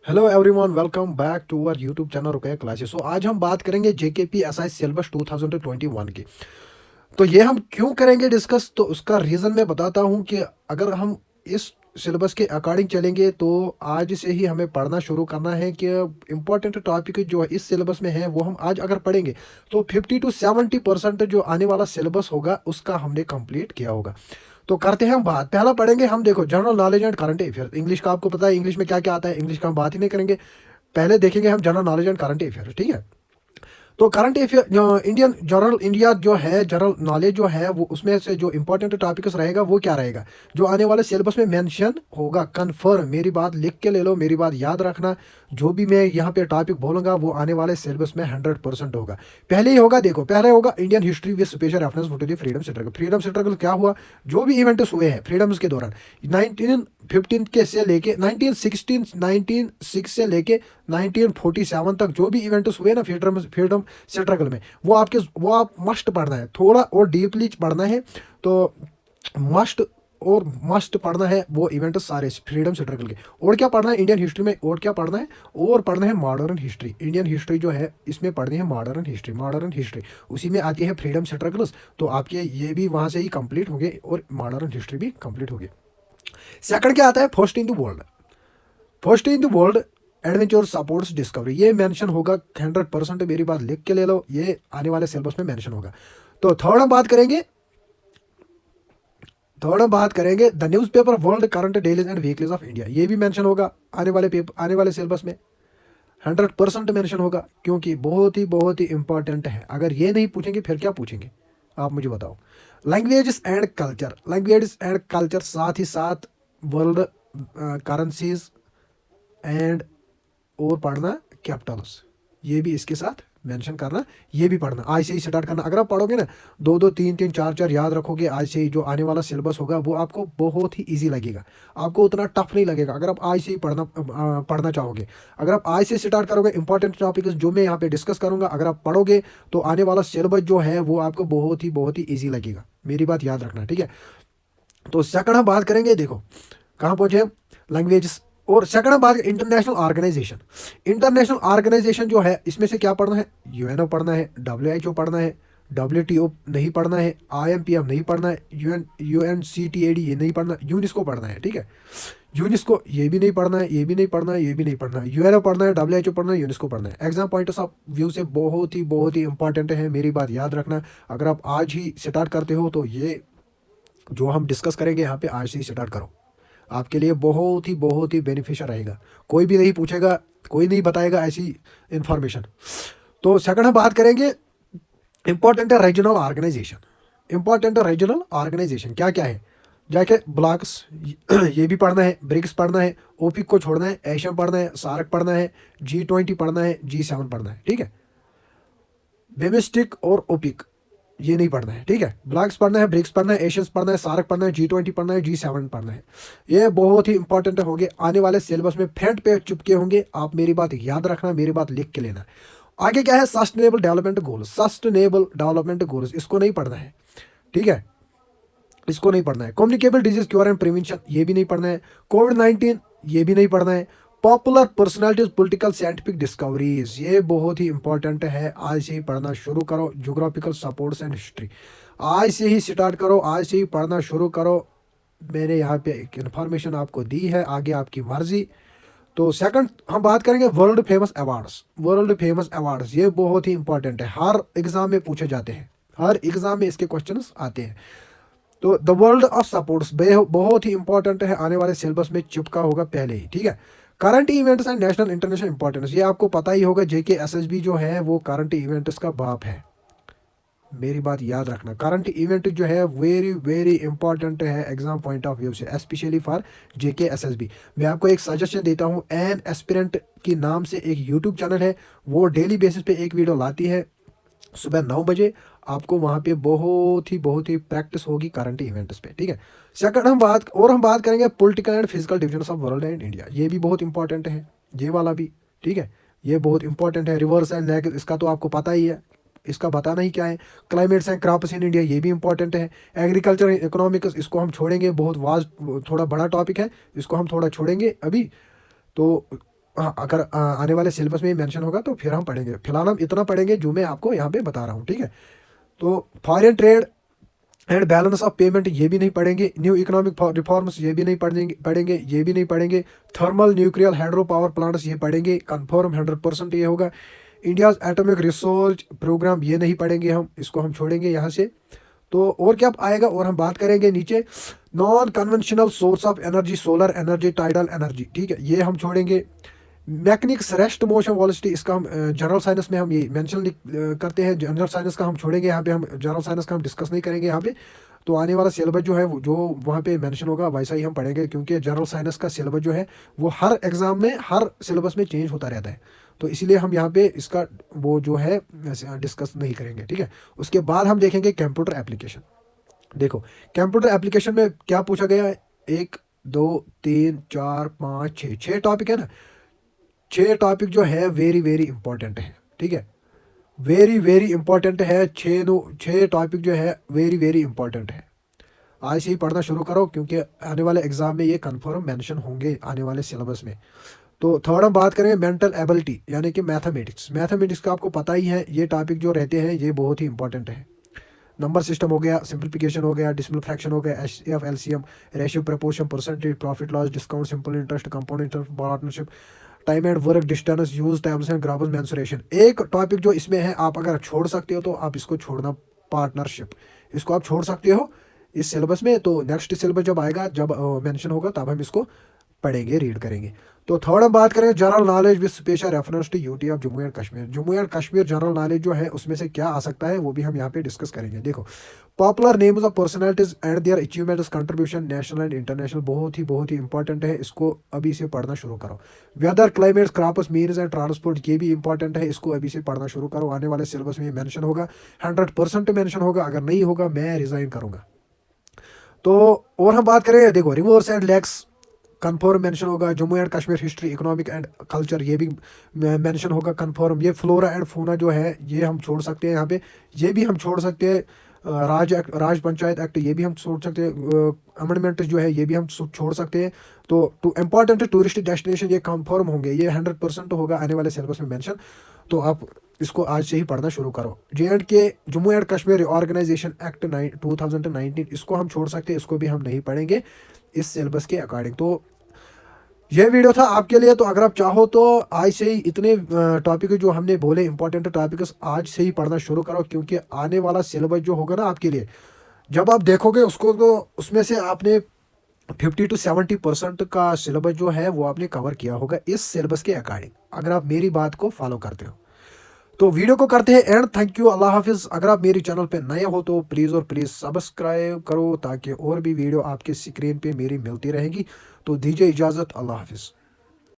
Hello everyone, welcome back to our YouTube channel Rukaya classes. So आज हम बात करेंगे जेकेपी एसआई सिलेबस 2021 की। तो ये हम क्यों करेंगे डिस्कस, तो उसका रीज़न मैं बताता हूँ कि अगर हम इस सिलेबस के अकॉर्डिंग चलेंगे तो आज से ही हमें पढ़ना शुरू करना है कि इम्पोर्टेंट टॉपिक जो इस सिलेबस में है वो हम आज अगर पढ़ेंगे तो 50 to 70% जो आने वाला सिलेबस होगा उसका हमने कंप्लीट किया होगा। तो करते हैं हम बात, पहला पढ़ेंगे हम, देखो, general knowledge and current affair. English का आपको पता है इंग्लिश में क्या क्या आता है, इंग्लिश का हम बात ही नहीं करेंगे। पहले देखेंगे हम general knowledge and current affair, ठीक है। तो current affair Indian general India जो है, जनरल नॉलेज जो है वो उसमें से जो इंपॉर्टेंट टॉपिक्स रहेगा वो क्या रहेगा, जो आने वाले सिलेबस में मेंशन होगा। कंफर्म, मेरी बात लिख के ले लो, मेरी बात याद रखना। जो भी मैं यहाँ पे टॉपिक बोलूंगा वो आने वाले सिलेबस में 100% होगा। पहले ही होगा, देखो, पहले होगा Indian history with special reference to the freedom struggle. Freedom struggle क्या हुआ, जो भी इवेंट्स हुए हैं फ्रीडम्स के दौरान, 1915 के से लेके 1916 1906 से लेके 1947 तक जो भी इवेंट्स हुए ना फ्रीडम फ्रीडम स्ट्रगल में, वो आप मस्ट पढ़ना है, थोड़ा और डीपली पढ़ना है। तो मस्ट और मस्ट पढ़ना है वो इवेंट सारे फ्रीडम स्ट्रगल के। और क्या पढ़ना है इंडियन हिस्ट्री में, और क्या पढ़ना है, और पढ़ना है मॉडर्न हिस्ट्री। इंडियन हिस्ट्री जो है इसमें पढ़नी है मॉडर्न हिस्ट्री। मॉडर्न हिस्ट्री उसी में आती है फ्रीडम स्ट्रगल्स, तो आपके ये भी वहाँ से ही कंप्लीट हो गए और मॉडर्न हिस्ट्री भी कंप्लीट हो गई। सेकंड क्या आता है, first in the world. First in the world adventure supports discovery, ये मेंशन होगा 100%। मेरी बात लिख के ले लो, ये आने वाले सिलेबस में मेंशन होगा। तो थर्ड हम बात करेंगे the newspaper world current dailies and weeklies of India. ये भी मेंशन होगा आने वाले सिलेबस में 100% मेंशन होगा, क्योंकि बहुत ही इंपॉर्टेंट है। अगर ये नहीं पूछेंगे फिर क्या पूछेंगे, आप मुझे बताओ। लैंग्वेजेस एंड कल्चर साथ ही साथ वर्ल्ड करेंसीज एंड और पढ़ना कैपिटल्स, ये भी इसके साथ मेंशन करना, ये भी पढ़ना। आज से ही स्टार्ट करना। अगर आप पढ़ोगे ना, दो दो तीन तीन चार चार याद रखोगे, आज से ही जो आने वाला सिलेबस होगा वो आपको बहुत ही इजी लगेगा, आपको उतना टफ नहीं लगेगा। अगर आप आज से ही पढ़ना चाहोगे, अगर आप आज से स्टार्ट करोगे, इंपॉर्टेंट टॉपिक जो मैं यहाँ पे डिस्कस करूंगा अगर आप पढ़ोगे तो आने वाला सिलेबस जो है वो आपको बहुत ही ईजी लगेगा। मेरी बात याद रखना, ठीक है। तो सेकंड हम बात करेंगे, देखो कहाँ पहुंचे हम, लैंग्वेज। और सेकंड बात इंटरनेशनल ऑर्गेनाइजेशन। इंटरनेशनल ऑर्गेनाइजेशन जो है इसमें से क्या पढ़ना है, यूएनओ पढ़ना है, डब्ल्यूएचओ पढ़ना है, डब्ल्यूटीओ नहीं पढ़ना है, आईएमपीएफ नहीं पढ़ना है, यूएनसीटीएडी ये नहीं पढ़ना, यूनेस्को पढ़ना है, ठीक है। यूनेस्को ये भी नहीं पढ़ना है, ये भी नहीं पढ़ना है, ये भी नहीं पढ़ना है, यूएनओ पढ़ना है, डब्ल्यूएचओ पढ़ना है, यूनेस्को पढ़ना है। एग्जाम पॉइंट्स ऑफ व्यू से बहुत ही इंपॉर्टेंट है, मेरी बात याद रखना। अगर आप आज ही स्टार्ट करते हो तो ये जो हम डिस्कस करेंगे यहाँ पे आज से ही स्टार्ट करो, आपके लिए बहुत ही बेनिफिशियल रहेगा। कोई भी नहीं पूछेगा, कोई नहीं बताएगा ऐसी इंफॉर्मेशन। तो सेकंड हम बात करेंगे इंपॉर्टेंट है regional organization. Important regional organization क्या क्या है, जाके ब्लॉक्स ये भी पढ़ना है, ब्रिक्स पढ़ना है, ओपिक को छोड़ना है, एशियन पढ़ना है, सार्क पढ़ना है, G20 पढ़ना है, G7 पढ़ना है, ठीक है। बेमिस्टिक और ओपिक ये नहीं पढ़ना है, ठीक है। ब्लॉक्स पढ़ना है, ब्रिक्स पढ़ना है, एशियंस पढ़ना है, सार्क पढ़ना है, G20 पढ़ना है, G7 पढ़ना है। ये बहुत ही इंपॉर्टेंट होंगे, आने वाले सिलेबस में फ्रंट पे चिपके होंगे। आप मेरी बात याद रखना, मेरी बात लिख के लेना। आगे क्या है, sustainable development goals. Sustainable development goals इसको नहीं पढ़ना है, ठीक है, इसको नहीं पढ़ना है। Communicable disease cure and prevention ये भी नहीं पढ़ना है। कोविड-19 ये भी नहीं पढ़ना है। Popular personalities political scientific discoveries ये बहुत ही इंपॉर्टेंट है, आज से ही पढ़ना शुरू करो। ज्योग्राफिकल सपोर्ट्स एंड हिस्ट्री आज से ही स्टार्ट करो, आज से ही पढ़ना शुरू करो। मैंने यहाँ पे एक इन्फॉर्मेशन आपको दी है, आगे आपकी मर्जी। तो सेकंड हम बात करेंगे world famous awards. World famous awards ये बहुत ही इंपॉर्टेंट है, हर एग्जाम में पूछे जाते हैं, हर एग्जाम में इसके क्वेश्चंस आते हैं। तो द वर्ल्ड ऑफ सपोर्ट्स बहुत ही इंपॉर्टेंट है, आने वाले सिलेबस में चिपका होगा पहले ही, ठीक है। Current events and national international importance ये आपको पता ही होगा, JKSSB जो है वो करंट इवेंट्स का बाप है। मेरी बात याद रखना, करंट इवेंट जो है वेरी इंपॉर्टेंट है एग्जाम पॉइंट ऑफ व्यू से, स्पेशली फॉर JKSSB। मैं आपको एक सजेशन देता हूँ, एन एस्पिरेंट की नाम से एक यूट्यूब चैनल है, वो डेली बेसिस पे एक वीडियो लाती है सुबह 9 बजे। आपको वहाँ पे बहुत ही प्रैक्टिस होगी करंट इवेंट्स पे, ठीक है। सेकंड हम बात करेंगे political and physical division of world and India. ये भी बहुत इंपॉर्टेंट है, ये वाला भी, ठीक है, ये बहुत इंपॉर्टेंट है। रिवर्स एंड नेगेटिव इसका तो आपको पता ही है, इसका बताना ही क्या है। Climates and crops in India ये भी इंपॉर्टेंट है। एग्रीकल्चर इकोनॉमिक्स इसको हम छोड़ेंगे, बहुत वास्ट थोड़ा बड़ा टॉपिक है, इसको हम थोड़ा छोड़ेंगे अभी। तो हाँ, अगर आने वाले सिलेबस में ही मेंशन होगा तो फिर हम पढ़ेंगे। फिलहाल हम इतना पढ़ेंगे जो मैं आपको यहाँ पे बता रहा हूँ, ठीक है। तो foreign trade and balance of payment ये भी नहीं पढ़ेंगे। न्यू इकोनॉमिक रिफॉर्म्स ये भी नहीं पढ़ेंगे ये भी नहीं पढ़ेंगे। Thermal nuclear hydro power plants ये पढ़ेंगे, कन्फर्म 100% ये होगा। इंडियाज एटॉमिक रिसर्च प्रोग्राम ये नहीं पढ़ेंगे हम, इसको हम छोड़ेंगे यहाँ से। तो और क्या आएगा, और हम बात करेंगे नीचे non conventional source of energy, solar energy, tidal energy, ठीक है, ये हम छोड़ेंगे। मैकेनिक्स रेस्ट मोशन वेलोसिटी, इसका हम जनरल साइंस में हम ये मेंशन करते हैं। जनरल साइंस का हम छोड़ेंगे यहाँ पे, हम जनरल साइंस का हम डिस्कस नहीं करेंगे यहाँ पे। तो आने वाला सिलेबस जो है जो वहाँ पे मेंशन होगा वैसा ही हम पढ़ेंगे, क्योंकि जनरल साइंस का सिलेबस जो है वो हर एग्जाम में हर सिलेबस में चेंज होता रहता है। तो इसीलिए हम यहाँ पे इसका वो जो है डिस्कस नहीं करेंगे, ठीक है। उसके बाद हम देखेंगे कंप्यूटर एप्लीकेशन। देखो कंप्यूटर एप्लीकेशन में क्या पूछा गया है, 1 2 3 4 5 6 टॉपिक है ना। 6 टॉपिक जो है वेरी वेरी इंपॉर्टेंट है, ठीक है, वेरी वेरी इंपॉर्टेंट है। 6 टॉपिक जो है वेरी वेरी इंपॉर्टेंट है। आज से ही पढ़ना शुरू करो, क्योंकि आने वाले एग्जाम में ये कंफर्म मेंशन होंगे आने वाले सिलेबस में। तो थर्ड हम बात करें मेंटल एबिलिटी, यानी कि मैथमेटिक्स। मैथमेटिक्स का आपको पता ही है, ये टॉपिक जो रहते हैं ये बहुत ही इंपॉर्टेंट है। नंबर सिस्टम हो गया, सिंपलीफिकेशन हो गया, डिसिमल फ्रैक्शन हो गया, HCF, LCM, ratio, proportion, percentage, profit loss, discount, simple interest, compound interest, partnership, time and work, distance, use tables and graphs, mensuration. एक टॉपिक जो इसमें है आप अगर छोड़ सकते हो तो आप इसको छोड़ना, पार्टनरशिप, इसको आप छोड़ सकते हो इस सिलेबस में। तो नेक्स्ट सिलेबस जब आएगा, जब मेंशन होगा, तब हम इसको पढ़ेंगे, रीड करेंगे। तो थर्ड हम बात करें general knowledge with special reference to UT of Jammu and Kashmir. Jammu and Kashmir general knowledge जो है उसमें से क्या आ सकता है वो भी हम यहाँ पे डिस्कस करेंगे। देखो popular names of personalities and their achievements, contribution national and international, बहुत ही इंपॉर्टेंट है, इसको अभी से पढ़ना शुरू करो। Weather, climate, crops, means and transport ये भी इंपॉर्टेंट है, इसको अभी से पढ़ना शुरू करो। आने वाले सिलेबस में मेंशन होगा, 100% मेंशन होगा। अगर नहीं होगा मैं रिजाइन करूंगा। तो और हम बात करें, देखो rivers and lakes confirm mention होगा। Jammu and Kashmir history, economic and culture ये भी मेंशन होगा कन्फर्म। ये फ्लोरा एंड फोना जो है ये हम छोड़ सकते हैं यहाँ पे, ये भी हम छोड़ सकते हैं। राज पंचायत एक्ट ये भी हम छोड़ सकते हैं। अमेंडमेंट जो है ये भी हम छोड़ सकते हैं। तो इम्पॉर्टेंट टूरिस्ट डेस्टिनेशन ये कन्फर्म होंगे, ये 100% होगा आने वाले सिलेबस में मेंशन। तो आप इसको आज से ही पढ़ना शुरू करो। JNK, Jammu and Kashmir organisation act 2019, इसको हम छोड़ सकते हैं, इसको भी हम नहीं पढ़ेंगे इस सिलेबस के अकॉर्डिंग। तो यह वीडियो था आपके लिए। तो अगर आप चाहो तो आज से ही इतने टॉपिक जो हमने बोले इंपॉर्टेंट टॉपिक्स आज से ही पढ़ना शुरू करो, क्योंकि आने वाला सिलेबस जो होगा ना आपके लिए, जब आप देखोगे उसको तो उसमें से आपने 50 to 70% का सिलेबस जो है वो आपने कवर किया होगा इस सिलेबस के अकॉर्डिंग, अगर आप मेरी बात को फॉलो करते हो। तो वीडियो को करते हैं एंड, थैंक यू, अल्लाह हाफिज़। अगर आप मेरी चैनल पे नए हो तो प्लीज़ और प्लीज़ सब्सक्राइब करो, ताकि और भी वीडियो आपके स्क्रीन पे मेरी मिलती रहेगी। तो दीजिए इजाज़त, अल्लाह हाफिज़।